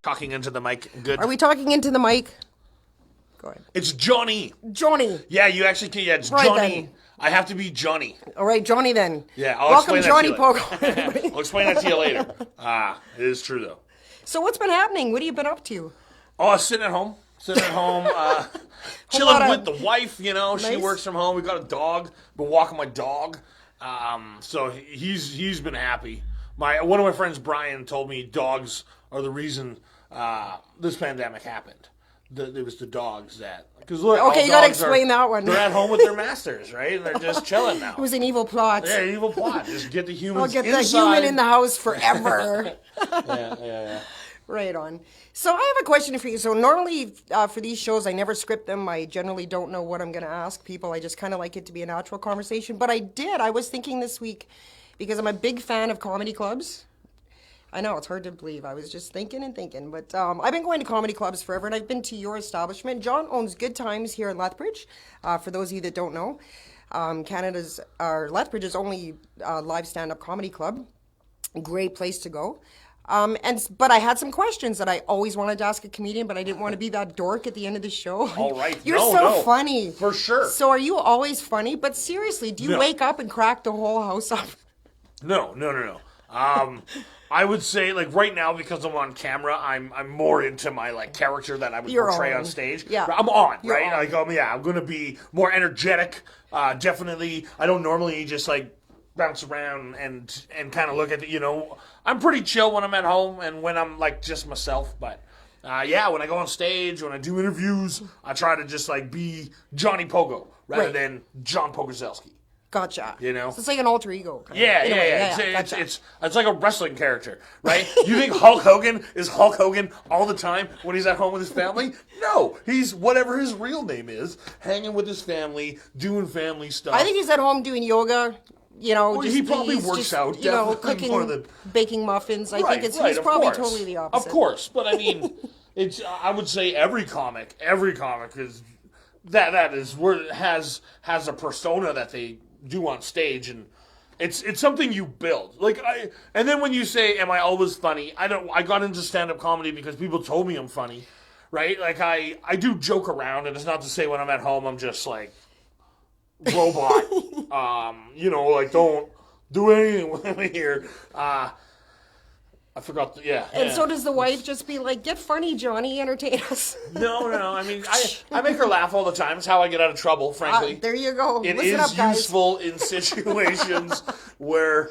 Talking into the mic. Good. Are we talking into the mic? Go ahead. It's Johnny. Johnny. Yeah, you actually can. Yeah, it's Right Johnny. then. I have to be Johnny. All right, Johnny then. Yeah, I'll Welcome, explain Johnny that to you later. Pogo. I'll explain that to you later. It is true, though. So what's been happening? What have you been up to? Oh, sitting at home. Chilling with the wife, you know. Nice. She works from home. We got a dog. Been walking my dog. So he's been happy. One of my friends, Brian, told me dogs are the reason this pandemic happened. It was the dogs that... Look, okay, you got to explain that one. They're at home with their masters, right? And they're just chilling now. It was an evil plot. Yeah, evil plot. Just get the humans inside. I'll get the human in the house forever. Yeah. Right on. So I have a question for you. So normally for these shows, I never script them. I generally don't know what I'm going to ask people. I just kind of like it to be a natural conversation. But I was thinking this week, because I'm a big fan of comedy clubs. I know, it's hard to believe. I was just thinking. But I've been going to comedy clubs forever, and I've been to your establishment. John owns Good Times here in Lethbridge, for those of you that don't know. Lethbridge's only live stand-up comedy club. Great place to go. But I had some questions that I always wanted to ask a comedian, but I didn't want to be that dork at the end of the show. All right. You're so funny. For sure. So are you always funny? But seriously, do you wake up and crack the whole house up? No. I would say, like, right now, because I'm on camera, I'm more into my, like, character that I would portray on stage. Yeah. I'm on, You're right? on. Like, I'm going to be more energetic. Definitely. I don't normally just, like, bounce around and kind of look at, I'm pretty chill when I'm at home and when I'm, like, just myself. But, when I go on stage, when I do interviews, I try to just, like, be Johnny Pogo rather than John Pogozelski. Gotcha. So it's like an alter ego. Yeah. It's like a wrestling character, right? You think Hulk Hogan is Hulk Hogan all the time when he's at home with his family? No, he's whatever his real name is, hanging with his family, doing family stuff. I think he's at home doing yoga. He probably works out. Cooking, baking muffins. I think he's probably totally the opposite. Of course, but I mean, I would say every comic is that is where it has a persona that they do on stage, and it's something you build. And then when you say, "Am I always funny?" I got into stand-up comedy because people told me I'm funny, right? Like I do joke around, and it's not to say when I'm at home I'm just like robot. Don't do anything with me here. I forgot. So does the wife just be like, "Get funny, Johnny, entertain us"? No. I mean, I make her laugh all the time. It's how I get out of trouble, frankly. There you go. It Listen is up, guys. useful in situations where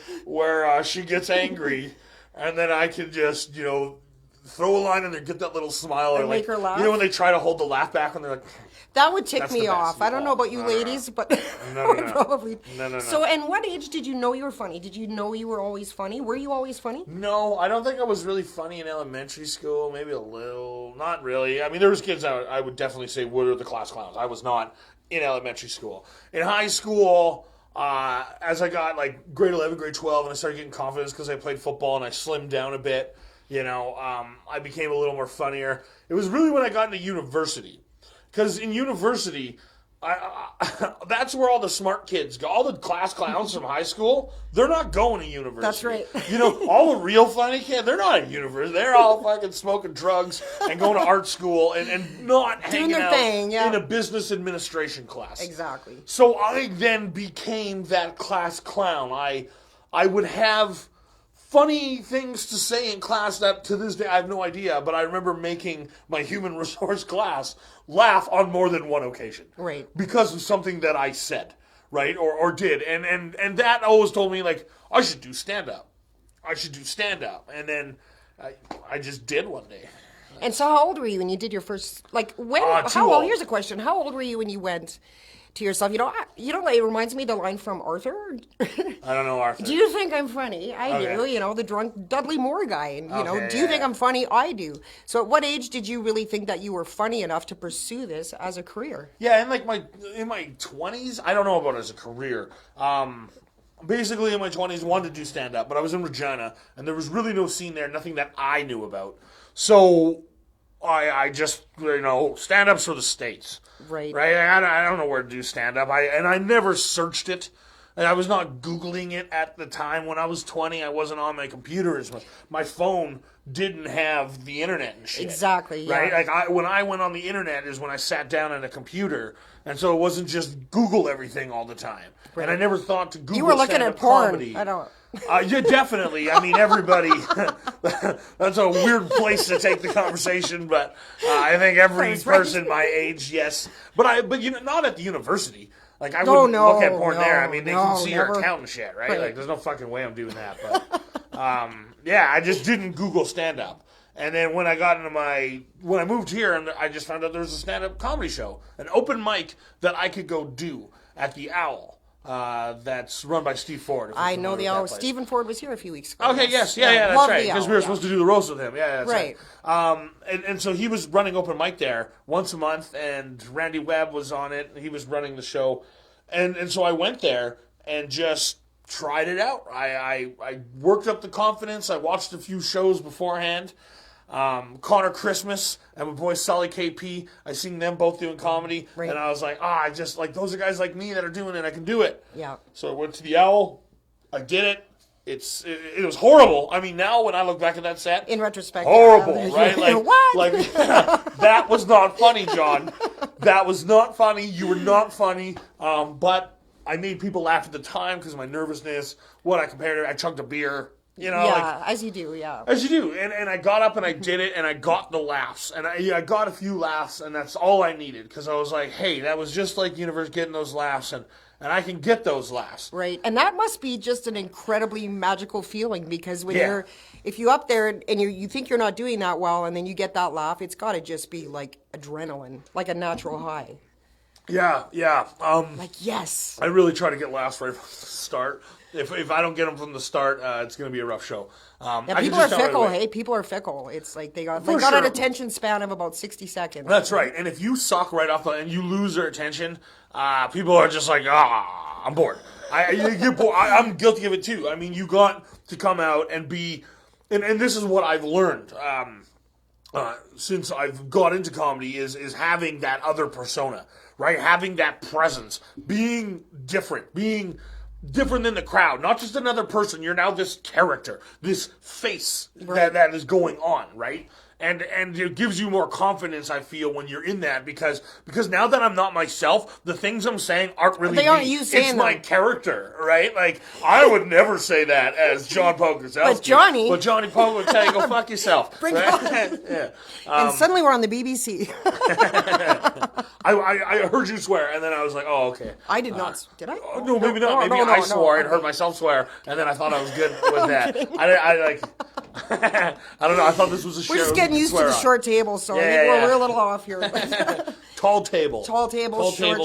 she gets angry, and then I can just throw a line in there, get that little smile, and or make her laugh. When they try to hold the laugh back, and they're like. That would tick me off. I don't know about you ladies, but probably. No. So, and what age did you know you were funny? Did you know you were always funny? Were you always funny? No, I don't think I was really funny in elementary school. Maybe a little. Not really. I mean, there was kids I would definitely say were the class clowns. I was not in elementary school. In high school, as I got like grade 11, grade 12, and I started getting confidence because I played football and I slimmed down a bit, I became a little more funnier. It was really when I got into university. Because in university, that's where all the smart kids go. All the class clowns from high school, they're not going to university. That's right. All the real funny kids, they're not at university. They're all fucking smoking drugs and going to art school and not hanging out in a business administration class. Exactly. So I then became that class clown. I would have funny things to say in class that to this day I have no idea, but I remember making my human resource class laugh on more than one occasion. Right. Because of something that I said, right? Or did. And that always told me, like, I should do stand-up. And then I just did one day. And so how old were you when you did your first, here's a question. How old were you when you went to yourself? It reminds me of the line from Arthur. I don't know Arthur. Do you think I'm funny? I do. The drunk Dudley Moore guy. And, do you think I'm funny? I do. So at what age did you really think that you were funny enough to pursue this as a career? Yeah, in my 20s, I don't know about it as a career. Basically in my 20s, wanted to do stand-up, but I was in Regina, and there was really no scene there, nothing that I knew about. So I just, stand-up's for the States. Right. I don't know where to do stand-up. I never searched it. And I was not Googling it at the time. When I was 20, I wasn't on my computer as much. My phone didn't have the internet and shit. Exactly, yeah. Right? Like, when I went on the internet is when I sat down at a computer. And so it wasn't just Google everything all the time. Right. And I never thought to Google You were looking at porn. Comedy. I don't... Yeah, definitely. I mean, everybody. That's a weird place to take the conversation, but I think every person my age, yes. But not at the university. Like, I wouldn't look at porn there. I mean, they can see your account and shit, right? Like, there's no fucking way I'm doing that. But yeah, I just didn't Google stand-up. And then when I moved here, and I just found out there was a stand-up comedy show, an open mic that I could go do at the Owl. That's run by Steve Ford. I know the Owl. Stephen Ford was here a few weeks ago. Okay, yes. Yeah, that's right. Because we were supposed to do the roast with him. Yeah, that's right. And so he was running open mic there once a month, and Randy Webb was on it, and he was running the show. And so I went there and just tried it out. I worked up the confidence. I watched a few shows beforehand. Connor Christmas and my boy Sully KP, I seen them both doing comedy, and I was like, I just, like, those are guys like me that are doing it, I can do it. Yeah. So I went to the Owl, I did it. It was horrible. I mean, now when I look back at that set, in retrospect, horrible, right? Like, what? Like, that was not funny, John. That was not funny. You were not funny. But I made people laugh at the time because of my nervousness. What I compared it, I chugged a beer. You know, yeah, as you do, yeah. As you do. And I got up and I did it, and I got the laughs. And I got a few laughs, and that's all I needed. Because I was like, hey, that was just like Universe getting those laughs, and I can get those laughs. Right. And that must be just an incredibly magical feeling, because when if you're up there and you think you're not doing that well, and then you get that laugh, it's got to just be like adrenaline, like a natural high. Yeah. Like, yes. I really try to get laughs right from the start. If I don't get them from the start, it's going to be a rough show. People are fickle, hey? People are fickle. It's like they got an attention span of about 60 seconds. That's right. And if you suck right off and you lose their attention, people are just like, I'm bored. I'm guilty of it too. I mean, you got to come out and be, and this is what I've learned since I've got into comedy is having that other persona, right? Having that presence, being different than the crowd, not just another person. You're now this character, this face that is going on, right? And it gives you more confidence, I feel, when you're in that, because now that I'm not myself, the things I'm saying aren't really me. You saying it's my character, right? Like, I would never say that as John Pogorzelski. But Johnny Pogo would tell you, go fuck yourself. Bring it yeah. And suddenly we're on the BBC. I heard you swear, and then I was like, oh, okay. I did not. Did I? No, maybe not. Maybe I swore and heard myself swear, and then I thought I was good with that. I don't know. I thought this was a show. We're just getting used to the short table, so I think we're a little off here. Tall table, short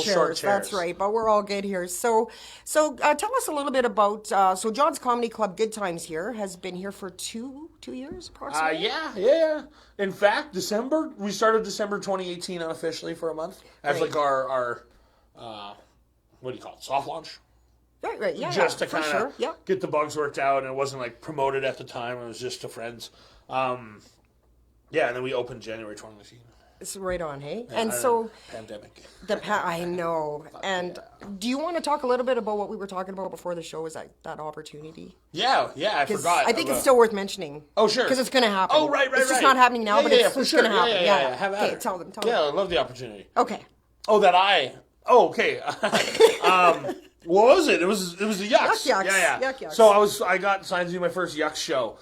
chairs. That's right, but we're all good here. So tell us a little bit about. So John's Comedy Club, Good Times here, has been here for two years approximately. Yeah. In fact, we started December 2018 unofficially for a month as like our what do you call it, soft launch. Right, yeah. Just to kind of get the bugs worked out, and it wasn't like promoted at the time. It was just to friends. And then we opened January 2019. It's right on, hey? And so... Pandemic. I know. And do you want to talk a little bit about what we were talking about before the show? Was that opportunity? Yeah, I forgot. I think it's still worth mentioning. Oh, sure. Because it's going to happen. Oh, right. It's just not happening now, but it's going to happen. Yeah. Have at it. Tell them. Yeah, I love the opportunity. Okay. Oh, okay. What was it? It was the Yucks. Yeah. Yucks. So I got signed to do my first Yucks show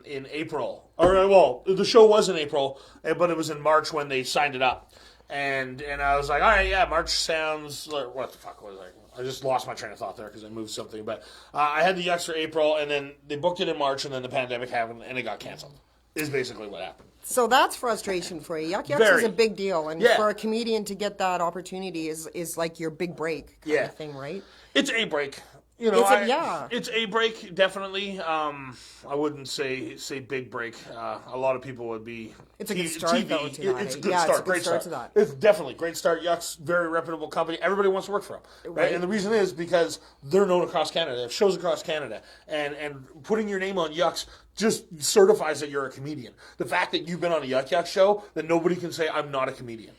in April. The show was in April, but it was in March when they signed it up. And I was like, all right, yeah, March sounds like, what the fuck was I just lost my train of thought there because I moved something. But I had the Yucks for April, and then they booked it in March, and then the pandemic happened, and it got canceled. Is basically what happened. So that's frustration for you. Yucks is a big deal, and for a comedian to get that opportunity is like your big break kind of thing, right? It's a break. It's a break, definitely. I wouldn't say big break. A lot of people would be. It's a good start, TV. Though, to that. It's a good start. Great start to that. It's definitely great start. Yucks, very reputable company. Everybody wants to work for them, right? And the reason is because they're known across Canada. They have shows across Canada, and putting your name on Yucks just certifies that you're a comedian. The fact that you've been on a Yuck show, that nobody can say I'm not a comedian.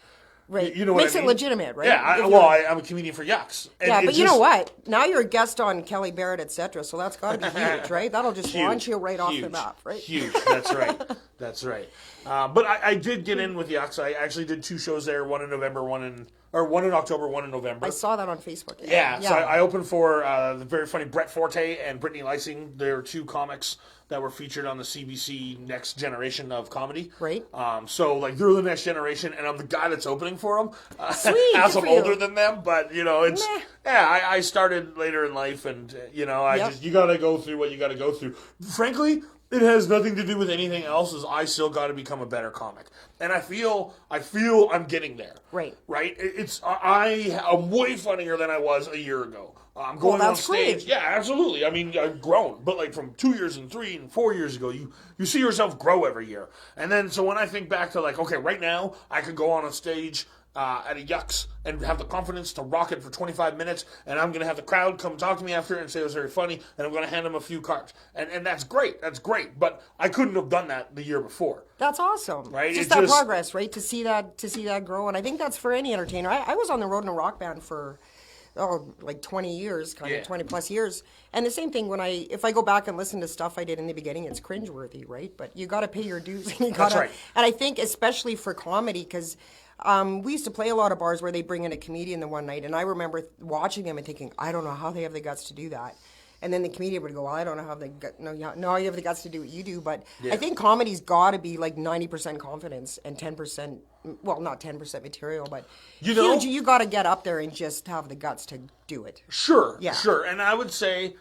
Right. You know what Makes I mean? it legitimate, right? Yeah, I'm a comedian for yucks. And Yeah, it but you know just- what? Now you're a guest on Kelly Barrett, Etcetera, so that's got to be huge, right? That'll just launch you right off the map, right? Huge. That's right. That's right. But I did get in with yucks. I actually did 2 shows there, one in November, one in October, one in November. I saw that on Facebook. Yeah, so I opened for the very funny Brett Forte and Brittany Lysing. They're 2 comics that were featured on the CBC Next Generation of Comedy. Right. So, like, they're the next generation, and I'm the guy that's opening for them. Sweet, as good I'm for you. older than them, but, you know, it's... Meh. Yeah, I started later in life, and, you know, you gotta go through what you gotta go through. Frankly... It has nothing to do with anything else. Is I still got to become a better comic, and I feel I'm getting there. Right. Right. I'm way funnier than I was a year ago. I'm going on stage. Great. Yeah, absolutely. I mean, I've grown, but like from 2 years and 3 and 4 years ago, you see yourself grow every year. And then so when I think back to like, okay, right now I could go on a stage. At a yucks and have the confidence to rock it for 25 minutes, and I'm going to have the crowd come talk to me after and say it was very funny, and I'm going to hand them a few cards. And that's great. That's great. But I couldn't have done that the year before. That's awesome. Right? Just that progress, right? To see that grow. And I think that's for any entertainer. I was on the road in a rock band for like 20 years, 20 plus years. And the same thing if I go back and listen to stuff I did in the beginning, it's cringeworthy, right? But you got to pay your dues. And That's right. And I think especially for comedy, because we used to play a lot of bars where they bring in a comedian the one night, and I remember watching them and thinking, I don't know how they have the guts to do that. And then the comedian would go, well, I don't know how they got, no, you have the guts to do what you do. But I think comedy's got to be like 90% confidence and 10%, well, not 10% material, but you got to get up there and just have the guts to do it. Sure, sure. And I would say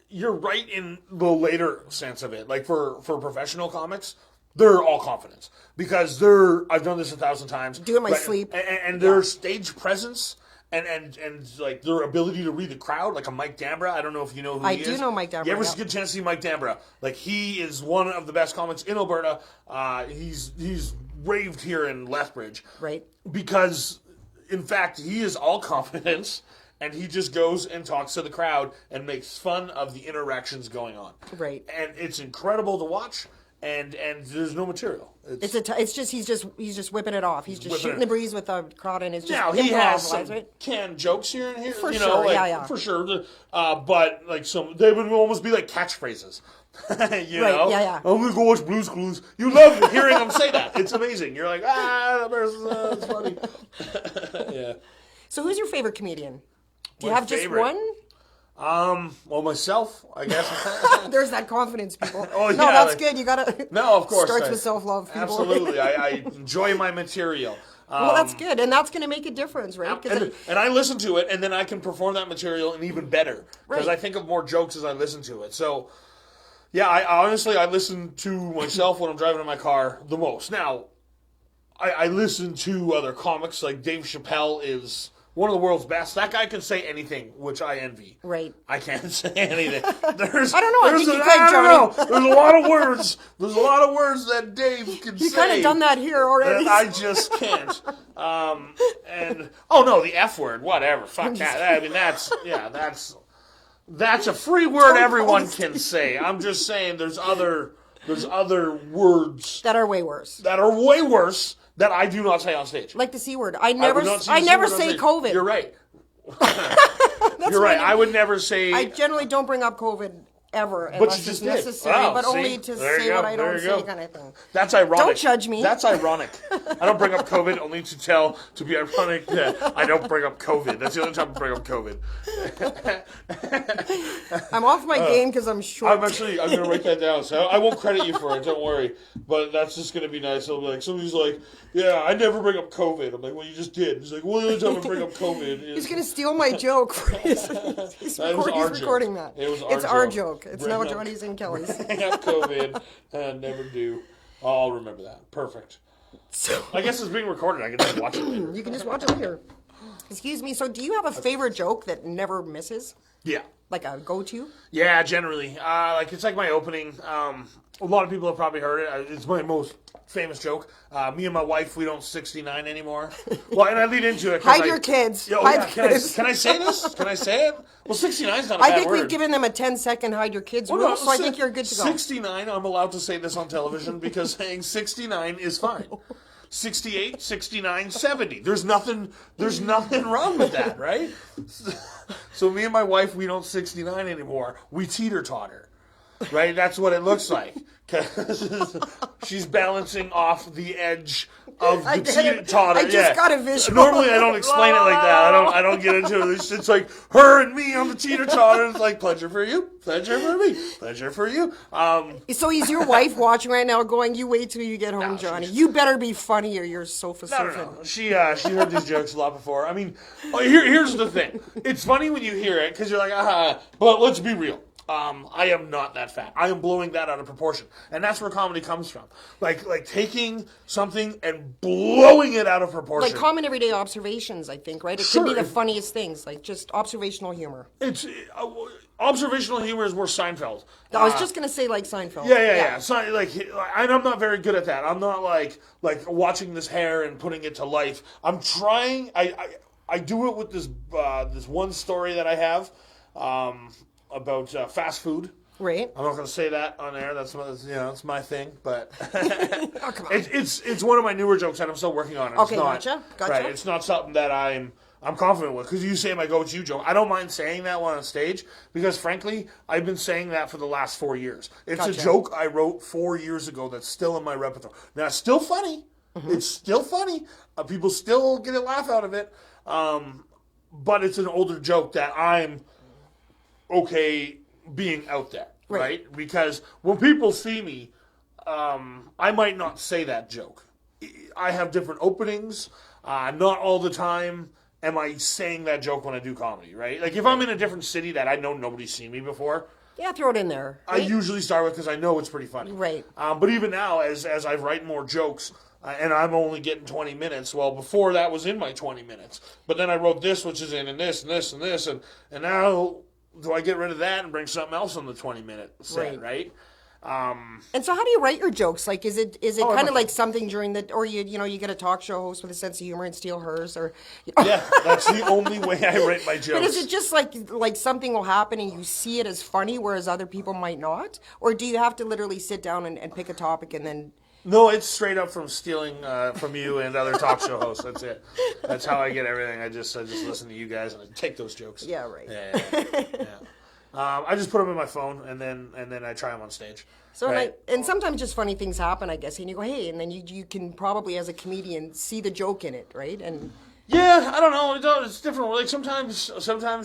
you're right in the later sense of it. Like for professional comics, they're all confidence because I've done this 1,000 times. Do it in my sleep. And their stage presence and like their ability to read the crowd, like a Mike Dambra. I don't know if you know who he is. I do know Mike Dambra. You ever get a chance to see Mike Dambra? Like he is one of the best comics in Alberta. He's raved here in Lethbridge. Right. Because, in fact, he is all confidence. And he just goes and talks to the crowd and makes fun of the interactions going on. Right. And it's incredible to watch. And there's no material. It's just he's just whipping it off. He's just shooting the breeze with the crowd, and it's just now he has some right? canned jokes here and here, for you sure, know, yeah, for sure. But like they would almost be like catchphrases. You know, yeah. I'm gonna go watch Blue's Clues. You love hearing him say that. It's amazing. You're like, that person's it's funny. Yeah. So, who's your favorite comedian? Do you My have favorite? just one? Well, myself, I guess. There's that confidence, people. Oh, no, yeah, that's like- good. You gotta. No, of course. Starts with self-love, people. Absolutely. I enjoy my material. Well, that's good, and that's going to make a difference, right? And I listen to it, and then I can perform that material and even better because Right. I think of more jokes as I listen to it. So, yeah, I listen to myself when I'm driving in my car the most. Now, I listen to other comics, like Dave Chappelle is one of the world's best. That guy can say anything, which I envy. Right. I can't say anything. I don't know. I think you could, know. There's a lot of words. There's a lot of words that Dave can say. You kind of done that here already. I just can't. And the F word, whatever. Fuck that. I mean, that's a free word everyone can say. I'm just saying there's other words that are way worse. that are way worse that I do not say on stage. Like the C word. I never would not say stage. COVID. You're right. You're right. I would never say. I generally don't bring up COVID ever But unless you just it's did. necessary, Wow, but see? only to There you say go. what I There don't you say, go. kind of thing. That's ironic. Don't judge me. That's ironic. I don't bring up COVID only to be ironic that I don't bring up COVID. That's the only time I bring up COVID. I'm off my game because I'm short. I'm going to write that down. So I won't credit you for it. Don't worry. But that's just going to be nice. It'll be like, somebody's like, yeah, I never bring up COVID. I'm like, well, you just did. He's like, well, the only time I bring up COVID is... He's going to steal my joke. He's recording that. It's our joke. It's not Johnny's and Kelly's. I got COVID and never do. I'll remember that. Perfect. So I guess it's being recorded. I can just watch it later. you can just watch it later. Excuse me. So do you have a favorite joke that never misses? Yeah. Like a go-to? Yeah, generally. It's like my opening. A lot of people have probably heard it. It's my most famous joke. Me and my wife, we don't 69 anymore. Well, and I lead into it. Hide your kids. Hide kids. Can I say this? Can I say it? Well, 69 is not a I bad think word. we've given them a 10-second hide your kids Well, rule, no, so I think you're good to go. 69, I'm allowed to say this on television because saying 69 is fine. 68, 69, 70. There's nothing wrong with that, right? So me and my wife, we don't 69 anymore. We teeter-totter, right? That's what it looks like. Because she's balancing off the edge of the teeter-totter. I just got a visual. Normally I don't explain it like that. I don't get into it. It's like her and me on the teeter-totter. It's like pleasure for you, pleasure for me, pleasure for you. So is your wife watching right now going, you wait till you get home, Johnny. You better be funny or you're sofa surfing. No. She heard these jokes a lot before. I mean, here's the thing. It's funny when you hear it because you're like, but let's be real. I am not that fat. I am blowing that out of proportion. And that's where comedy comes from. Like taking something and blowing it out of proportion. Like common everyday observations, I think, right? It Sure. could be the funniest things, like just observational humor. It's observational humor is more Seinfeld. I was just going to say like Seinfeld. Yeah. So, and I'm not very good at that. I'm not like watching this hair and putting it to life. I'm trying. I do it with this one story that I have. About fast food. Right. I'm not going to say that on air. That's it's my thing. But Oh, come on. it's one of my newer jokes that I'm still working on. Okay, gotcha. Right. It's not something that I'm confident with because you say my go-to joke. I don't mind saying that one on stage because frankly, I've been saying that for the last 4 years. It's a joke I wrote 4 years ago that's still in my repertoire. Now it's still funny. Mm-hmm. It's still funny. People still get a laugh out of it. But it's an older joke that I'm okay being out there, right? Because when people see me, I might not say that joke. I have different openings. Not all the time am I saying that joke when I do comedy, right? Like if I'm in a different city that I know nobody's seen me before, yeah, throw it in there. Right? I usually start with because I know it's pretty funny. Right. But even now, as I write more jokes, and I'm only getting 20 minutes. Well, before that was in my 20 minutes. But then I wrote this, which is in, and this, and this, and this, and now do I get rid of that and bring something else on the 20-minute set, right? And so how do you write your jokes? Like, is it kind of my- like something during the, or you get a talk show host with a sense of humor and steal hers, or Yeah, that's the only way I write my jokes. But is it just like something will happen and you see it as funny, whereas other people might not? Or do you have to literally sit down and pick a topic and then... No, it's straight up from stealing from you and other talk show hosts. That's it. That's how I get everything. I just listen to you guys and I take those jokes. Yeah, right. Yeah. I just put them in my phone and then I try them on stage. So right? and sometimes just funny things happen, I guess, and you go, hey, and then you can probably as a comedian see the joke in it, right? And yeah, I don't know. It's different. Like sometimes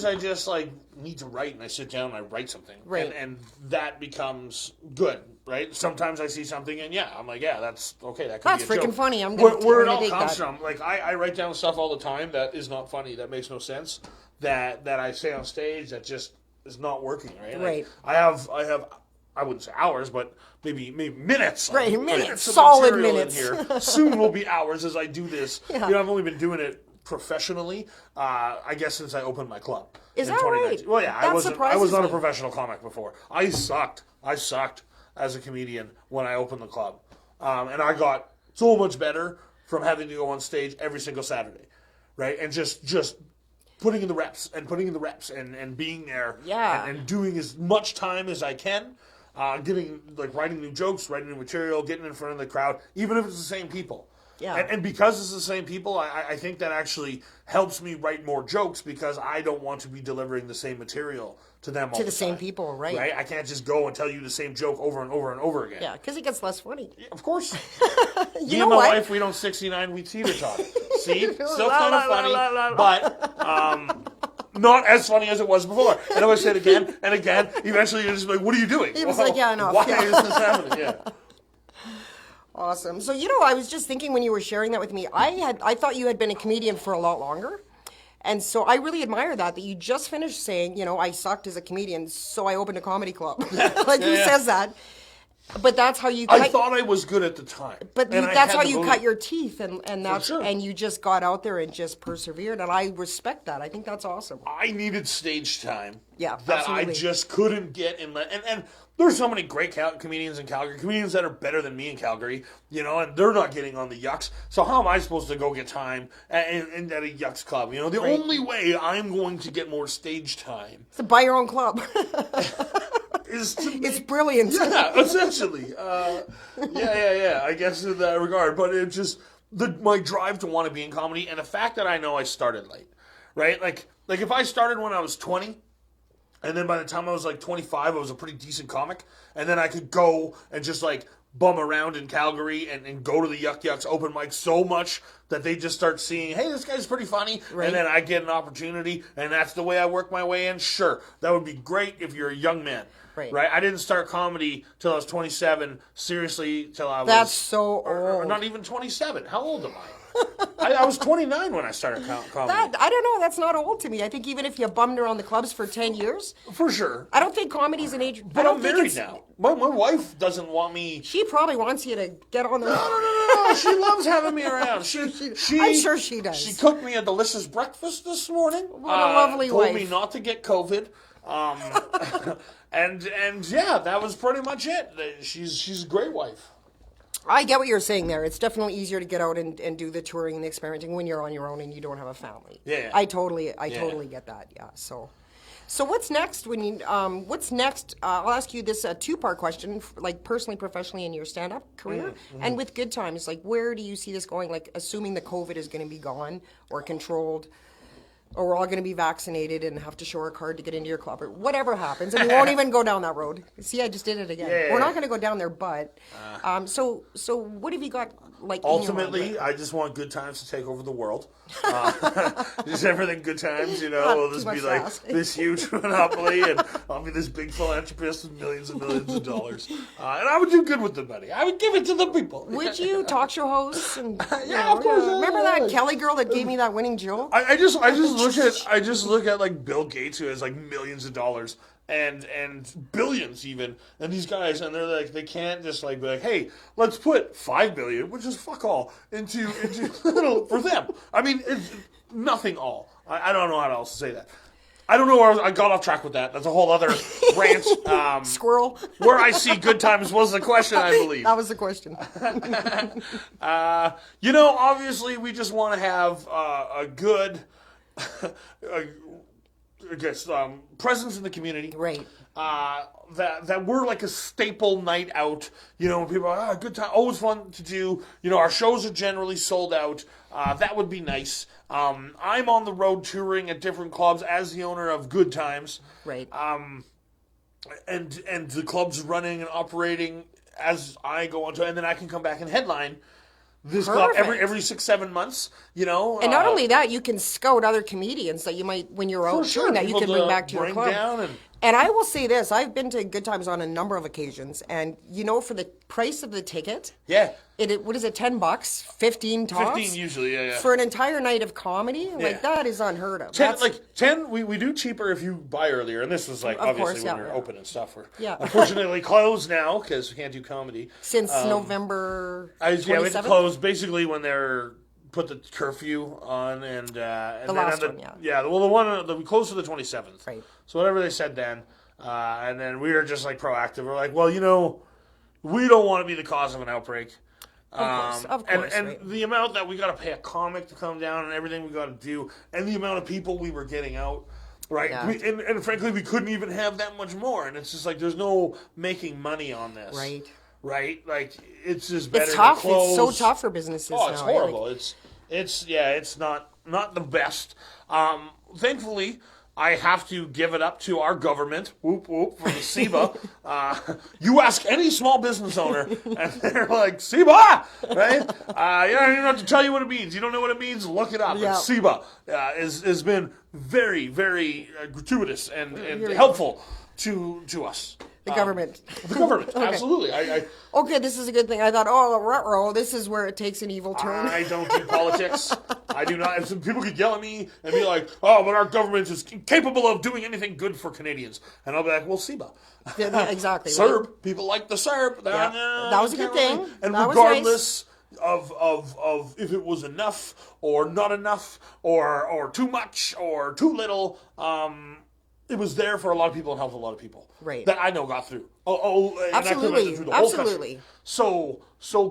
I just need to write and I sit down and I write something, right? And that becomes good, right? Sometimes I see something and I'm like, yeah, that's okay. That's freaking joke. funny. I'm gonna where it all take comes that. from. Like I write down stuff all the time that is not funny. That makes no sense. That I say on stage that just is not working, right? Right. I have. I wouldn't say hours, but maybe minutes. Right, minutes, of solid material minutes. in here. Soon will be hours as I do this. Yeah. I've only been doing it professionally, I guess, since I opened my club. Is in that 2019. right? Well, yeah, That I was not a surprises me. professional comic before. I sucked as a comedian when I opened the club, and I got so much better from having to go on stage every single Saturday, right? And just putting in the reps and being there, and doing as much time as I can. Writing new jokes, writing new material, getting in front of the crowd, even if it's the same people. Yeah. And because it's the same people, I think that actually helps me write more jokes because I don't want to be delivering the same material to them all To the time, same people, right? Right? I can't just go and tell you the same joke over and over and over again. Yeah, because it gets less funny. Yeah, of course. You Me know and my what? wife, we don't 69, we teeter-totter. See? Still kind of funny, but not as funny as it was before. And if I say it again and again, eventually you're just like, what are you doing? He was like, yeah, enough. Why Yeah. is this happening? Yeah. Awesome. So, I was just thinking when you were sharing that with me, I thought you had been a comedian for a lot longer. And so I really admire that you just finished saying, I sucked as a comedian, so I opened a comedy club. Who says that? But that's how you I thought I was good at the time. But and I that's had how to you believe cut it. your teeth, and that's sure. and you just got out there and just persevered, and I respect that. I think that's awesome. I needed stage time. Yeah, that absolutely. I just couldn't get in my and there's so many great comedians in Calgary, comedians that are better than me in Calgary, and they're not getting on the Yucks. So how am I supposed to go get time at a Yucks club? The only way I'm going to get more stage time So buy your own club. is to It's brilliant. Yeah, essentially. Yeah. I guess in that regard, but it just my drive to want to be in comedy, and the fact that I know I started late, right? Like if I started when I was 20, and then by the time I was like 25, I was a pretty decent comic, and then I could go and just like bum around in Calgary and go to the Yuck Yucks open mic so much that they just start seeing, hey, this guy's pretty funny, Right. and then I get an opportunity, and that's the way I work my way in. Sure, that would be great if you're a young man. Right. I didn't start comedy till I was 27, seriously, till I was... That's so or old. not even 27. How old am I? I was 29 when I started comedy. I don't know. That's not old to me. I think even if you bummed around the clubs for 10 years, For sure. I don't think comedy's an age. But I'm married now. My wife doesn't want me... She probably wants you to get on the. No. She loves having me around. I'm sure she does. She cooked me a delicious breakfast this morning. What a lovely told wife. me not to get COVID. And yeah, that was pretty much it. She's a great wife. I get what you're saying there. It's definitely easier to get out and do the touring and the experimenting when you're on your own and you don't have a family. Yeah. I totally get that. Yeah. So what's next when you what's next? I'll ask you this two-part question, like personally, professionally in your stand-up career, and with Good Times. Like, where do you see this going? Like, assuming the COVID is going to be gone or controlled, or we're all going to be vaccinated and have to show our card to get into your club, or whatever happens, and we won't even go down that road. See, I just did it again. Yeah. We're not going to go down there, but so what have you got? Like Ultimately, I just want Good Times to take over the world. Just everything Good Times, will just be like this huge monopoly, and I'll be this big philanthropist with millions and millions of dollars. And I would do good with the money. I would give it to the people. Would you talk show hosts? And, Yeah, of course. Remember that Kelly girl that gave me that winning joke? I just look at like Bill Gates, who has like millions of dollars and billions even, and these guys, and they're like, they can't just like be like, hey, let's put $5 billion, which is fuck all, into little for them. I mean, it's nothing all. I don't know how else to say that. I don't know where I got off track with that. That's a whole other rant. Squirrel. Where I see Good Times was the question, I believe. That was the question. Obviously, we just want to have a good, presence in the community. Right. That we're like a staple night out. When people are, good time, always fun to do. Our shows are generally sold out. That would be nice. I'm on the road touring at different clubs as the owner of Good Times. Right. And the club's running and operating as I go on to, and then I can come back and headline this club every 6-7 months, And not only that, you can scout other comedians that you might, when you're out touring, that you can bring back to your club. And I will say this, I've been to Good Times on a number of occasions, and for the price of the ticket, what is it, $10, 15 tops? 15 usually, yeah. For an entire night of comedy, like that is unheard of. 10, we do cheaper if you buy earlier, and this was like obviously when you're open and stuff. Unfortunately closed now because we can't do comedy since November. 27th? We closed basically when they're put the curfew on, and the last one, well, the one that we closed to the 27th, right? So whatever they said then, and then we were just like proactive. We're like, well, we don't want to be the cause of an outbreak. Of course, and the amount that we got to pay a comic to come down, and everything we got to do, and the amount of people we were getting out. Right, yeah. And frankly, we couldn't even have that much more, and it's just like there's no making money on this. Right, like it's just better. It's tough. To close. It's so tough for businesses. Oh, it's horrible. Like, it's not the best. Thankfully, I have to give it up to our government. Whoop whoop for the SEBA. You ask any small business owner, and they're like SEBA, right? You don't even have to tell you what it means. You don't know what it means? Look it up. Yeah. And SEBA has been very, very gratuitous and helpful to us. The government. The government, Okay. Absolutely. Okay, this is a good thing. I thought, ruh-roh, this is where it takes an evil turn. I don't do politics. I do not. Some people could yell at me and be like, oh, but our government is incapable of doing anything good for Canadians. And I'll be like, well, SEBA. Yeah, exactly. Serb. Right? People like the Serb. That was a good thing. And that regardless of if it was enough or not enough or too much or too little, it was there for a lot of people and helped a lot of people. Right. That I know got through. Absolutely. Through the whole country. So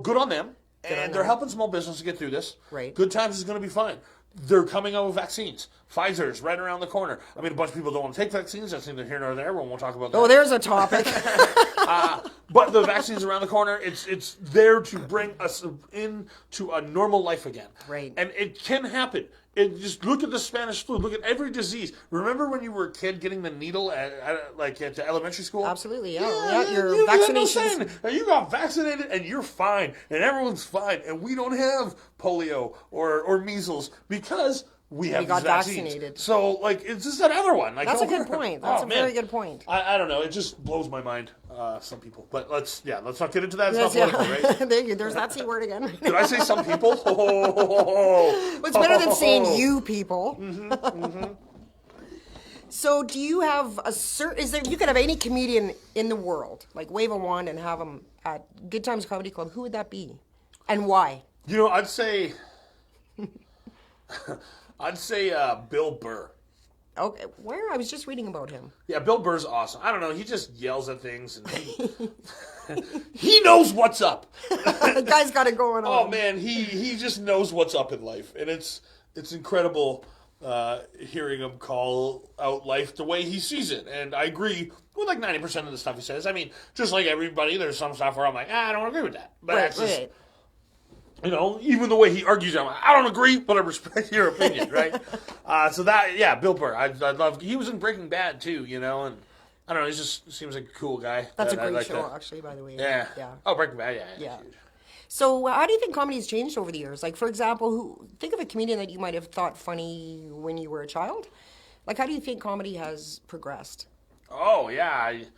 good on them. And they're helping small business to get through this. Right. Good Times is going to be fine. they're coming out with vaccines. Pfizer's right around the corner. I mean, a bunch of people don't want to take vaccines. That's neither here nor there. We won't talk about that. Oh, there's a topic. But the vaccine's around the corner. It's there to bring us into a normal life again. Right. And it can happen. Just look at the Spanish flu. Look at every disease. Remember when you were a kid getting the needle at elementary school? Absolutely, yeah. Your vaccinations. You got vaccinated and you're fine. And everyone's fine. And we don't have polio or measles because we got vaccinated. So, it's just another one. That's a good point. That's a very good point. I don't know. It just blows my mind, some people. But let's not get into that. It's not political, right? There you, there's that C word again. Did I say some people? It's better than saying you people. So do you have you could have any comedian in the world, like wave a wand and have them at Good Times Comedy Club, who would that be? And why? I'd say... Bill Burr. Okay, where? I was just reading about him. Yeah, Bill Burr's awesome. I don't know, he just yells at things and he knows what's up. The guy's got it going on. Oh man, he just knows what's up in life, and it's incredible hearing him call out life the way he sees it. And I agree with 90% of the stuff he says. I mean, just like everybody, there's some stuff where I'm like, I don't agree with that. But that's just, even the way he argues, I'm like, I don't agree, but I respect your opinion, right? Bill Burr. I love. He was in Breaking Bad too, and I don't know. He just seems like a cool guy. That's a great show, actually. By the way. Yeah. Oh, Breaking Bad. Yeah. So, how do you think comedy's changed over the years? Like, for example, think of a comedian that you might have thought funny when you were a child. Like, how do you think comedy has progressed? Oh yeah. I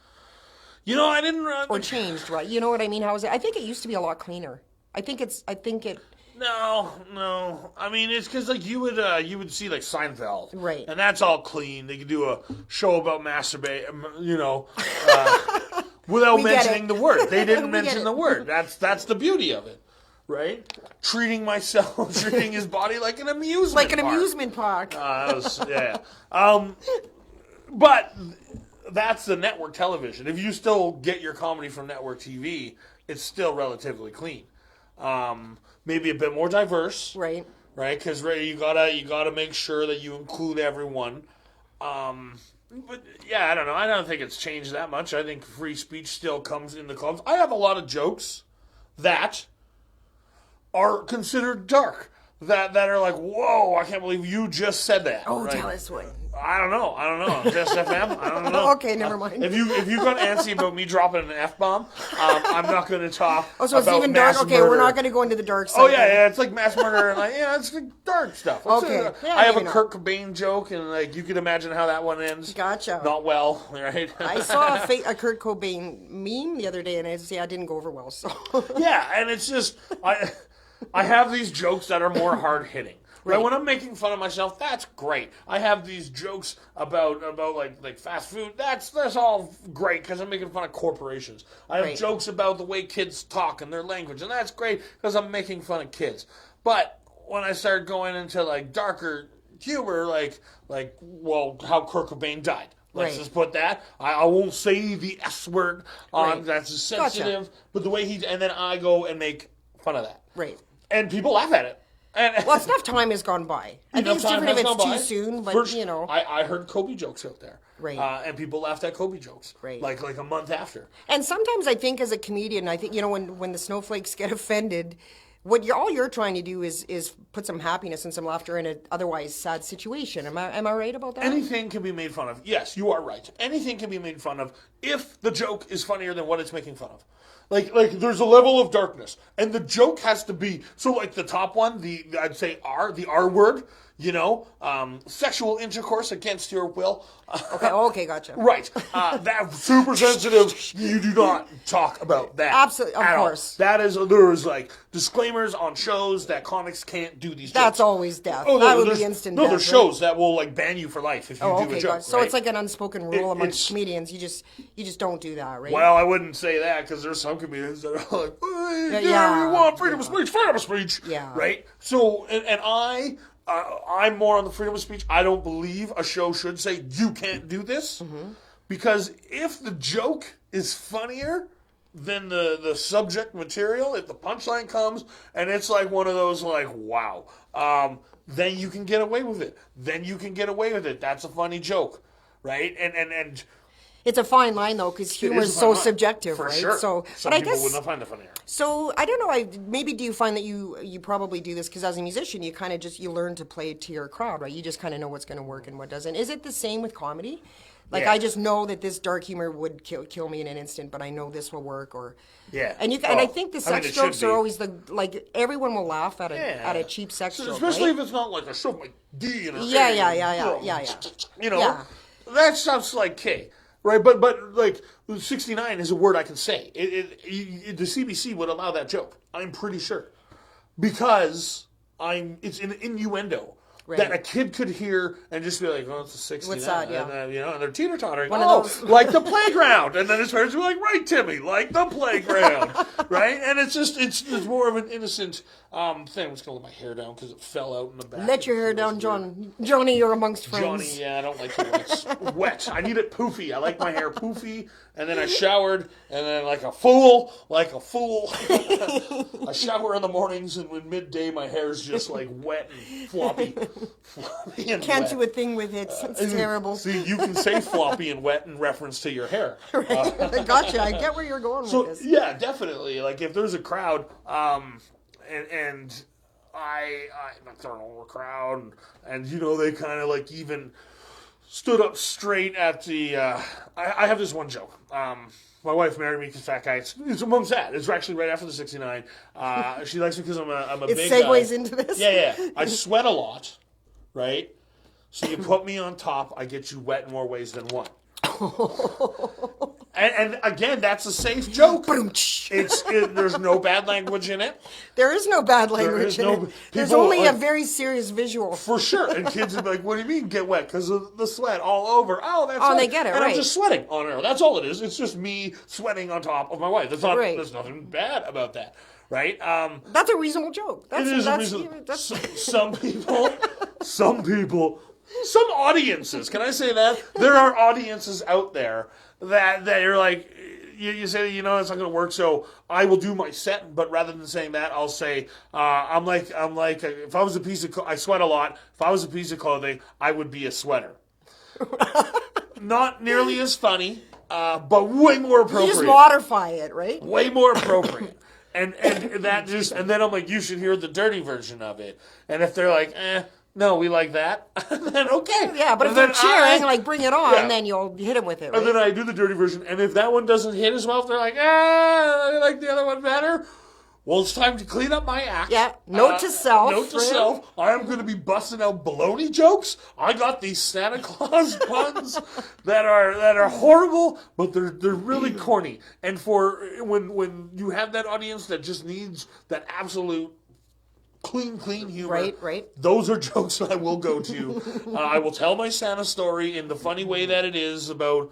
didn't. Or changed, right? You know what I mean? How is it? I think it used to be a lot cleaner. I think it. No. I mean, it's because you would see Seinfeld, right? And that's all clean. They could do a show about masturbate, without mentioning the word. They didn't mention the word. That's the beauty of it, right? Treating his body like an amusement, amusement park. But that's the network television. If you still get your comedy from network TV, it's still relatively clean. Maybe a bit more diverse, right? Because you gotta make sure that you include everyone. But yeah, I don't know. I don't think it's changed that much. I think free speech still comes in the clubs. I have a lot of jokes that are considered dark. That are like, whoa! I can't believe you just said that. Oh, tell us what. I don't know. Jess FM? I don't know. Okay, never mind. If you got antsy about me dropping an F-bomb, I'm not going to talk so it's about even dark? Okay, murder. We're not going to go into the dark side. Oh, yeah, it's like mass murder and it's dark stuff. Okay. I have a Kurt Cobain joke, and you can imagine how that one ends. Gotcha. Not well, right? I saw a Kurt Cobain meme the other day, and I didn't go over well, so... Yeah, and it's just... I have these jokes that are more hard-hitting. Right. When I'm making fun of myself, that's great. I have these jokes about like fast food. That's all great because I'm making fun of corporations. I have jokes about the way kids talk and their language, and that's great because I'm making fun of kids. But when I start going into darker humor, how Kurt Cobain died. Let's just put that. I won't say the S word on that's sensitive, but the way and then I go and make fun of that. Right. And people laugh at it. Enough time has gone by. I think it's different if it's too soon, but I heard Kobe jokes out there. Right. And people laughed at Kobe jokes. Right. Like a month after. And sometimes I think as a comedian, I think, when the snowflakes get offended, all you're trying to do is put some happiness and some laughter in an otherwise sad situation. Am I right about that? Anything can be made fun of. Yes, you are right. Anything can be made fun of if the joke is funnier than what it's making fun of. There's a level of darkness, and the joke has to be the top one. I'd say the R word. Sexual intercourse against your will. Okay, gotcha. Right. That's super sensitive. You do not talk about that. Absolutely, of course. That is, there's disclaimers on shows that comics can't do these jokes. That's always death. That would be instant death. No, there's shows that will ban you for life if you do a joke. Gotcha. So it's like an unspoken rule amongst comedians. You just don't do that, right? Well, I wouldn't say that because there's some comedians that are like, you want freedom of speech. Yeah. Right? So, and I'm more on the freedom of speech. I don't believe a show should say, you can't do this. Mm-hmm. Because if the joke is funnier then the subject material, if the punchline comes and it's like one of those like, wow, then you can get away with it. That's a funny joke, right? And It's a fine line though, because humor is so subjective, for right? sure. So, Some but I people guess would not find it funnier. so. I don't know. Maybe do you find that you probably do this because as a musician, you kind of just you learn to play to your crowd, right? You just kind of know what's going to work and what doesn't. Is it the same with comedy? Like Yeah. I just know that this dark humor would kill me in an instant, but I know this will work. Or Yeah. and I think the sex it jokes should are be. always like everyone will laugh at a cheap sex joke, especially right? if it's not like a shove my D in her Yeah, ear, yeah. You know, Yeah. that sounds like K, right? But like 69 is a word I can say. The CBC would allow that joke. I'm pretty sure because it's an innuendo. Right. That a kid could hear and just be like, "Oh, it's a 69." What's that? Yeah. And, and they're teeter-tottering. One of those. Like the playground. And then his parents were like, "Right, Timmy, like the playground." Right? And it's more of an innocent thing. I'm just going to let my hair down because it fell out in the back. Let your hair down, Johnny, you're amongst friends. Johnny, yeah, I don't like it wet. I need it poofy. I like my hair poofy. And then I showered, and then like a fool, I shower in the mornings, and when midday, my hair's just like wet and floppy and Can't wet. do a thing with it. It's terrible. See, you can say floppy and wet in reference to your hair. I gotcha. I get where you're going So with this. yeah, definitely. Like if there's a crowd, and I'm throwing over a crowd, and they kind of like even stood up straight at the. I have this one joke. My wife married me because fat guy. It's amongst that. It's actually right after the 69. She likes me because I'm a big guy. It segues into this. Yeah. I sweat a lot, right? So you put me on top, I get you wet in more ways than one. And again, that's a safe joke. There's no bad language in it. There is no bad language in it. There's only a very serious visual. For sure. And kids would be like, "What do you mean get wet? Because of the sweat all over." Oh, that's Oh, right. they get it, and right. I'm just sweating on her. That's all it is. It's just me sweating on top of my wife. Right. There's nothing bad about that. Right? That's a reasonable joke. It is a reasonable. Some people, some audiences, can I say that? There are audiences out there that you're like, you say, it's not going to work, so I will do my set, but rather than saying that, I'll say, I'm like, if I was a piece of, I sweat a lot, if I was a piece of clothing, I would be a sweater. Not nearly as funny, but way more appropriate. You just modify it, right? Way more appropriate. And then I'm like, you should hear the dirty version of it. And if they're like, no, we like that, then okay. Yeah, but if they're cheering, bring it on, then you'll hit them with it, right? And then I do the dirty version, and if that one doesn't hit as well, if they're like, I like the other one better, well, it's time to clean up my act. Yeah, note to self. Note to self, I'm going to be busting out baloney jokes. I got these Santa Claus puns that are horrible, but they're really corny. And for when you have that audience that just needs that absolute clean humor. Right. Those are jokes that I will go to. I will tell my Santa story in the funny way that it is about.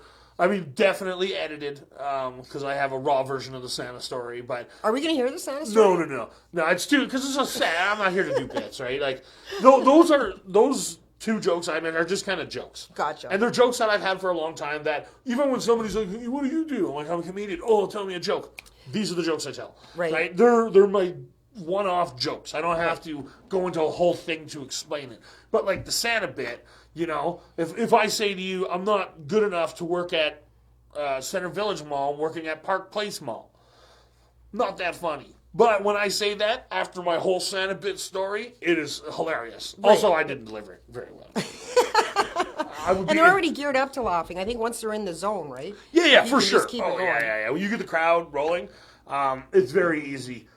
Definitely edited, because I have a raw version of the Santa story. But are we going to hear the Santa story? No. It's too because it's so sad. I'm not here to do bits, right? Like those two jokes I meant are just kind of jokes. Gotcha. And they're jokes that I've had for a long time. That even when somebody's like, hey, "What do you do?" I'm like, "I'm a comedian." "Oh, tell me a joke." These are the jokes I tell. Right. They're my one-off jokes. I don't have to go into a whole thing to explain it. But like the Santa bit, if I say to you, I'm not good enough to work at Center Village Mall, I'm working at Park Place Mall. Not that funny. But when I say that, after my whole Santa bit story, it is hilarious. Right. Also, I didn't deliver it very well. And they're already geared up to laughing. I think once they're in the zone, right? Yeah, for sure. Just keep it going. Yeah. When you get the crowd rolling, it's very easy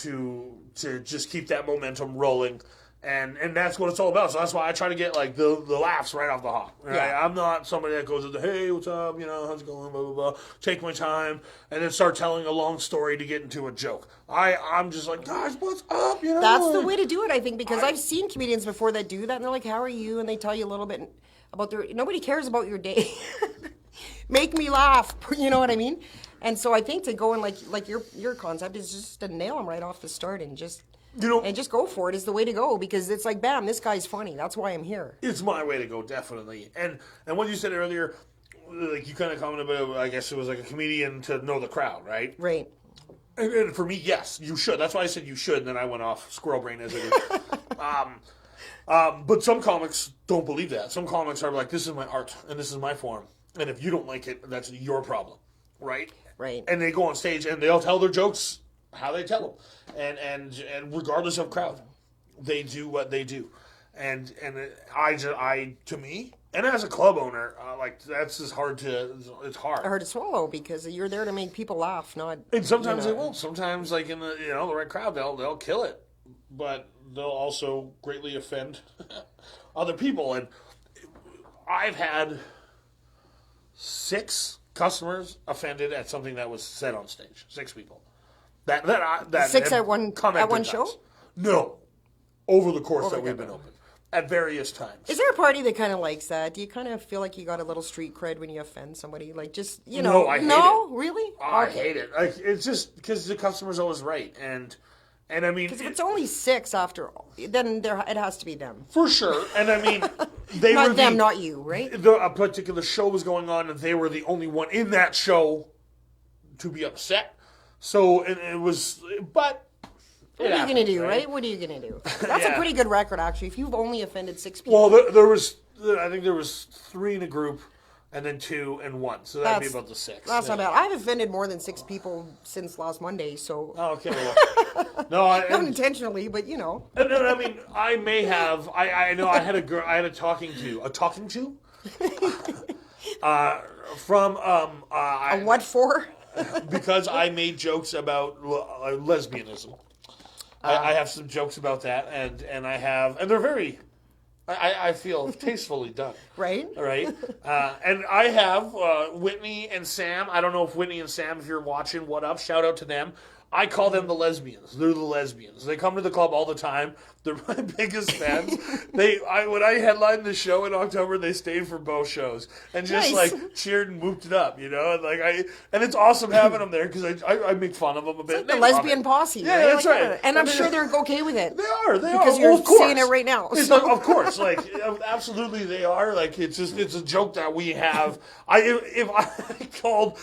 to just keep that momentum rolling, and that's what it's all about. So that's why I try to get like the laughs right off the hop. Right? Yeah. I'm not somebody that goes, "Hey, what's up? How's it going? Blah blah blah." Take my time and then start telling a long story to get into a joke. I'm just like, "Guys, what's up?" That's the way to do it, I think, because I've seen comedians before that do that, and they're like, "How are you?" And they tell you a little bit about nobody cares about your day. Make me laugh. You know what I mean? And so I think to go in like your concept is just to nail them right off the start and just go for it is the way to go, because it's like, bam, this guy's funny. That's why I'm here. It's my way to go, definitely. And what you said earlier, like you kind of commented about, I guess it was like a comedian to know the crowd, right? Right. And for me, yes, you should. That's why I said you should, and then I went off squirrel brain as I did. But some comics don't believe that. Some comics are like, this is my art, and this is my form. And if you don't like it, that's your problem, right? Right. And they go on stage, and they'll tell their jokes how they tell them. And regardless of crowd, they do what they do. And to me, and as a club owner, that's just hard to, it's hard. Hard to swallow because you're there to make people laugh, not. And sometimes they won't. Sometimes, like in the the right crowd, they'll kill it, but they'll also greatly offend other people. And I've had 6 customers offended at something that was said on stage. 6 people. That 6 at one show? No, over the course that we've been open. At various times. Is there a party that kind of likes that? Do you kind of feel like you got a little street cred when you offend somebody? Like, just, No, I hate it. Really? I hate it. Like, it's just because the customer's always right. And I mean... Because if it's only 6 after all, then it has to be them. For sure. And I mean, they not were them, not you, right? A particular show was going on, and they were the only one in that show to be upset. So, it was... But... What are you going to do, right? What are you going to do? That's a pretty good record, actually. If you've only offended 6 people. Well, I think there was 3 in a group, and then 2 and 1. So that'd be about the 6. That's not bad. I've offended more than 6 people since last Monday, so... Oh, okay, well... Not intentionally, but, No, I mean, I may have... I know I had a girl... I had a talking to? From... a what for? Because I made jokes about lesbianism. I have some jokes about that, and I have, and they're very, I feel, tastefully done. Right. Right. And I have Whitney and Sam. I don't know if Whitney and Sam, if you're watching, what up? Shout out to them. I call them the lesbians. They're the lesbians. They come to the club all the time. They're my biggest fans. When I headlined the show in October, they stayed for both shows and just cheered and whooped it up, and it's awesome having them there because I make fun of them a bit. It's like the lesbian posse, yeah, right? That's right. And I'm sure they're okay with it. They are because you're saying it right now. So. Of course, absolutely they are. It's a joke that we have. If I called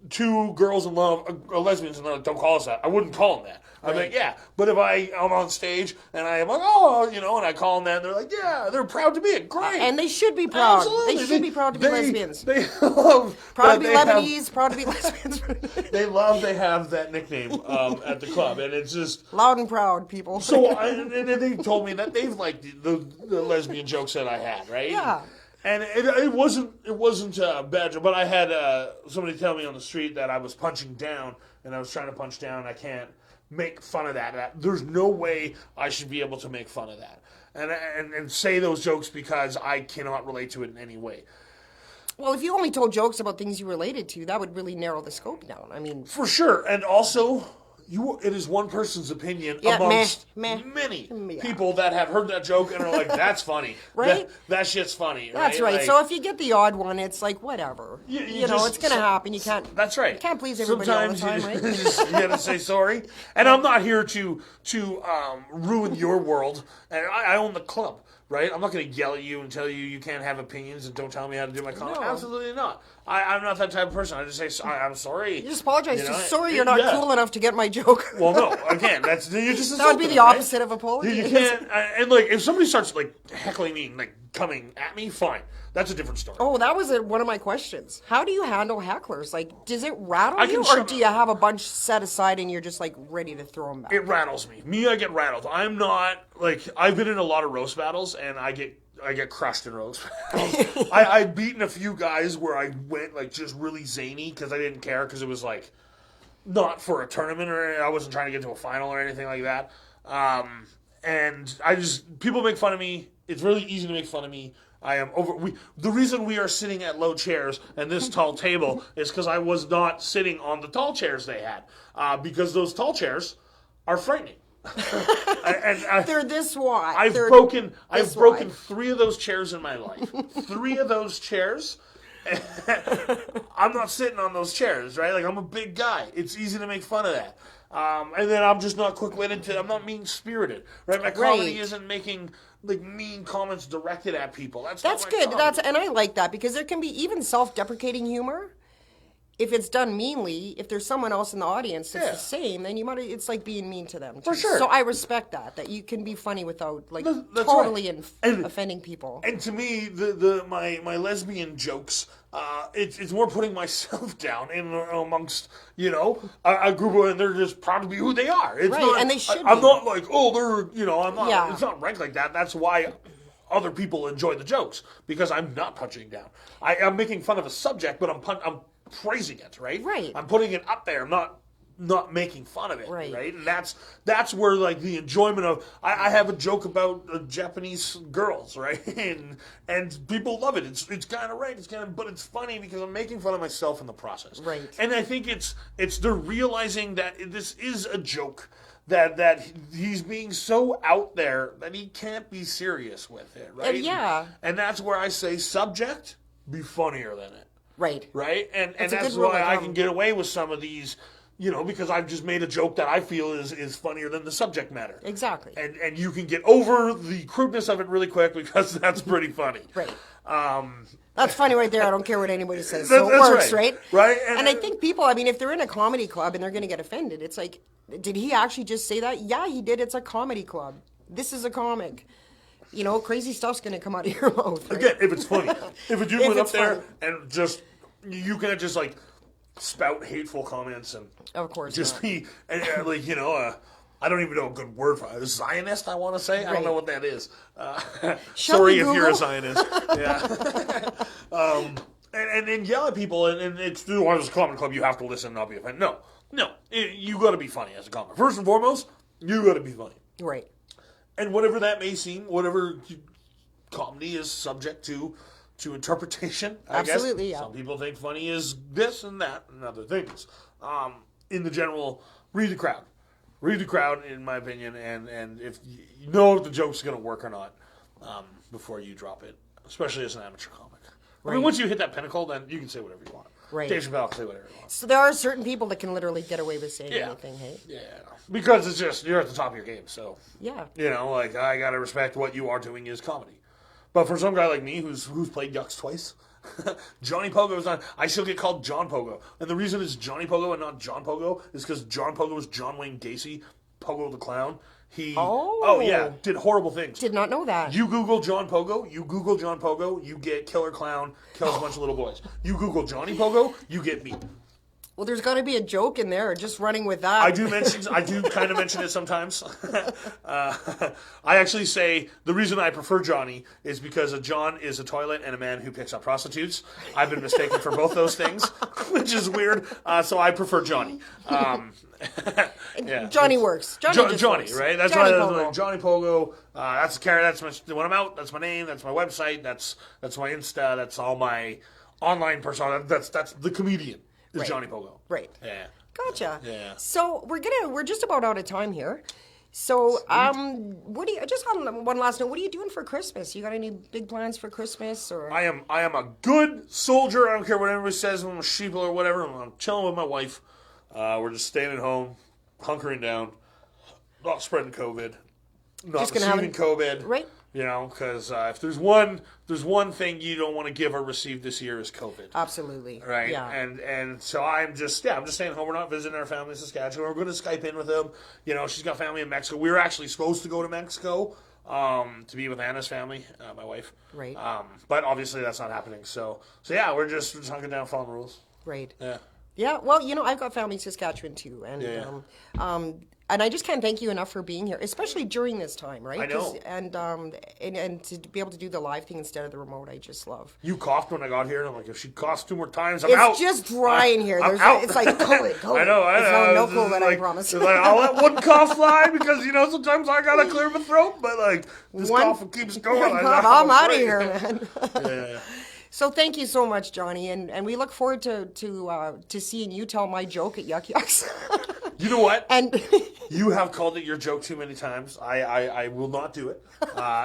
two girls in love, lesbians in love, don't call us that. I wouldn't call them that. I'm like, yeah. But if I'm on stage and I'm like, and I call them that, and they're like, yeah, they're proud to be it. Great. And they should be proud. Absolutely. They should be proud to be lesbians. They love proud to be Lebanese, proud to be lesbians. They have that nickname at the club, and it's just loud and proud people. So, and they told me that they've liked the lesbian jokes that I had, right? Yeah. And it wasn't a bad joke, but I had somebody tell me on the street that I was punching down, and I was trying to punch down. I can't make fun of that. There's no way I should be able to make fun of that and say those jokes because I cannot relate to it in any way. Well, if you only told jokes about things you related to, that would really narrow the scope down. I mean, for sure, and also. It is one person's opinion amongst many people that have heard that joke and are like, that's funny. Right? That shit's funny. That's right. So if you get the odd one, it's like, whatever. You know, it's going to happen. You can't. That's right. You can't please everybody all the time, right? You got to say sorry. And I'm not here to ruin your world. And I own the club. Right? I'm not going to yell at you and tell you can't have opinions and don't tell me how to do my comedy. No. Absolutely not. I'm not that type of person. I just say, I'm sorry. You just apologize. Sorry you're not cool enough to get my joke. Well, no. Again, you're just that would be the opposite of apology. You can't. And if somebody starts heckling me and coming at me, fine. That's a different story. Oh, that was one of my questions. How do you handle hecklers? Does it rattle you, or do you have a bunch set aside and you're just ready to throw them back? It rattles me. I get rattled. I'm not I've been in a lot of roast battles and I get crushed in roast battles. I've beaten a few guys where I went just really zany because I didn't care because it was not for a tournament or I wasn't trying to get to a final or anything like that. And people make fun of me. It's really easy to make fun of me. I am over. The reason we are sitting at low chairs and this tall table is because I was not sitting on the tall chairs they had. Because those tall chairs are frightening. They're this wide. I've broken 3 of those chairs in my life. 3 of those chairs. I'm not sitting on those chairs, right? I'm a big guy. It's easy to make fun of that. And then I'm just not quick-witted. I'm not mean-spirited, right? My comedy isn't making like mean comments directed at people. That's not my good. comedy. And I like that because there can be even self-deprecating humor. If it's done meanly, if there's someone else in the audience that's the same, then you might. It's like being mean to them. Too. For sure. So I respect that you can be funny without like That's totally right. offending people. And to me, my lesbian jokes, it's more putting myself down in amongst a group of, and they're just proud to be who they are. It's Right, not, and they should I'm be. not like, oh, they're I'm not. Yeah. It's not ranked like that. That's why other people enjoy the jokes because I'm not punching down. I'm making fun of a subject, but I'm praising it, right? Right. I'm putting it up there. I'm not making fun of it, Right. And that's where like the enjoyment of I have a joke about Japanese girls, right? And people love it. It's kind of right. But it's funny because I'm making fun of myself in the process, Right. And I think it's they're realizing that this is a joke. That he's being so out there that he can't be serious with it, right? Yeah. And that's where I say subject, be funnier than it. Right. Right? And That's a that's good rule why of I thumb. can get away with some of these, because I've just made a joke that I feel is funnier than the subject matter. Exactly. And you can get over the crudeness of it really quick because that's pretty funny. Right. That's funny right there. I don't care what anybody says. That- So it that's works, right. right? Right, And I think people, if they're in a comedy club and they're going to get offended, it's like, did he actually just say that? Yeah, he did. It's a comedy club. This is a comic. Crazy stuff's going to come out of your mouth. Right? Again, if it's funny. If a dude If went up it's there funny. and just, you can't just like spout hateful comments and Of course just not. be, I don't even know a good word for it. Zionist, I want to say. I don't know what that is. Sorry me if you're a Google. Zionist. Yeah. And then yell at people, and it's through a comedy club, you have to listen and not be offended. No. You got to be funny as a comic. First and foremost, you got to be funny. Right. And whatever that may seem, whatever comedy is subject to interpretation, I guess. Absolutely, yeah. Some people think funny is this and that and other things. In the general, read the crowd. Read the crowd, in my opinion, and if you know if the joke's going to work or not before you drop it, especially as an amateur comic. I mean, Right. once you hit that pinnacle, then you can say whatever you want. Right. Dave Chappelle can say whatever he wants. So there are certain people that can literally get away with saying Yeah. anything, hey? Yeah. Because it's just, you're at the top of your game, so... Yeah. I gotta respect what you are doing is comedy. But for some guy like me who's played Yucks twice, Johnny Pogo is not. I still get called John Pogo, and the reason it's Johnny Pogo and not John Pogo is because John Pogo is John Wayne Gacy, Pogo the Clown. He did horrible things. Did not know that. You Google John Pogo, you get Killer Clown kills a bunch of little boys. You Google Johnny Pogo, you get me. Well, there's got to be a joke in there, just running with that. I do kind of mention it sometimes. I actually say the reason I prefer Johnny is because a John is a toilet and a man who picks up prostitutes. I've been mistaken for both those things, which is weird. So I prefer Johnny. Yeah. Johnny works. Johnny works. Right? That's Johnny why Pogo. like Johnny Pogo. That's the character. That's when I'm out. That's my name. That's my website. That's my Insta. That's all my online persona. That's the comedian. Is Right. Johnny Pogo. Right. Yeah. Gotcha. Yeah. So we're just about out of time here. So what do you just on one last note? What are you doing for Christmas? You got any big plans for Christmas or? I am a good soldier. I don't care what anybody says. I'm a sheeple or whatever. I'm chilling with my wife. We're just staying at home, hunkering down, not spreading COVID, not Just gonna have receiving COVID. Right. Because if there's one thing you don't want to give or receive this year is COVID. Absolutely. Right. Yeah. And so I'm just staying home. We're not visiting our family in Saskatchewan. We're going to Skype in with them. She's got family in Mexico. We were actually supposed to go to Mexico to be with Anna's family, my wife. Right. But obviously that's not happening. So yeah, we're just hunking down, following the rules. Right. Yeah. Yeah, well, I've got family in Saskatchewan too, and and I just can't thank you enough for being here, especially during this time, right? I know. 'Cause- and to be able to do the live thing instead of the remote, I just love. You coughed when I got here, and I'm like, if she coughs 2 more times, I'm out. It's just dry in here. I'm out. It's like COVID. I know. It's no It's COVID, like, I promise. It's like, I'll let one cough fly because sometimes I gotta clear my throat, but like this One- cough keeps going. I'm out of here, man. Yeah. So thank you so much, Johnny, and we look forward to seeing you tell my joke at Yuck Yucks. You know what? And You have called it your joke too many times. I will not do it.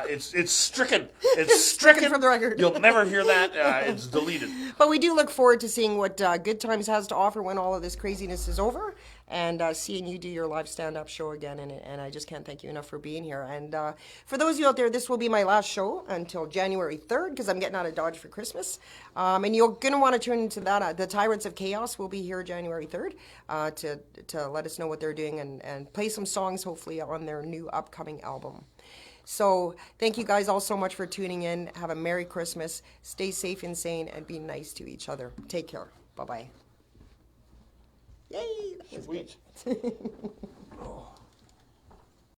It's stricken. It's stricken from the record. You'll never hear that. It's deleted. but we do look forward to seeing what Good Times has to offer when all of this craziness is over. and seeing you do your live stand-up show again, and I just can't thank you enough for being here. And for those of you out there, this will be my last show until January 3rd, because I'm getting out of Dodge for Christmas. And you're going to want to tune into that. The Tyrants of Chaos will be here January 3rd to let us know what they're doing and play some songs, hopefully, on their new upcoming album. So thank you guys all so much for tuning in. Have a Merry Christmas. Stay safe and sane, and be nice to each other. Take care. Bye-bye. Yay! That was Sweet. good.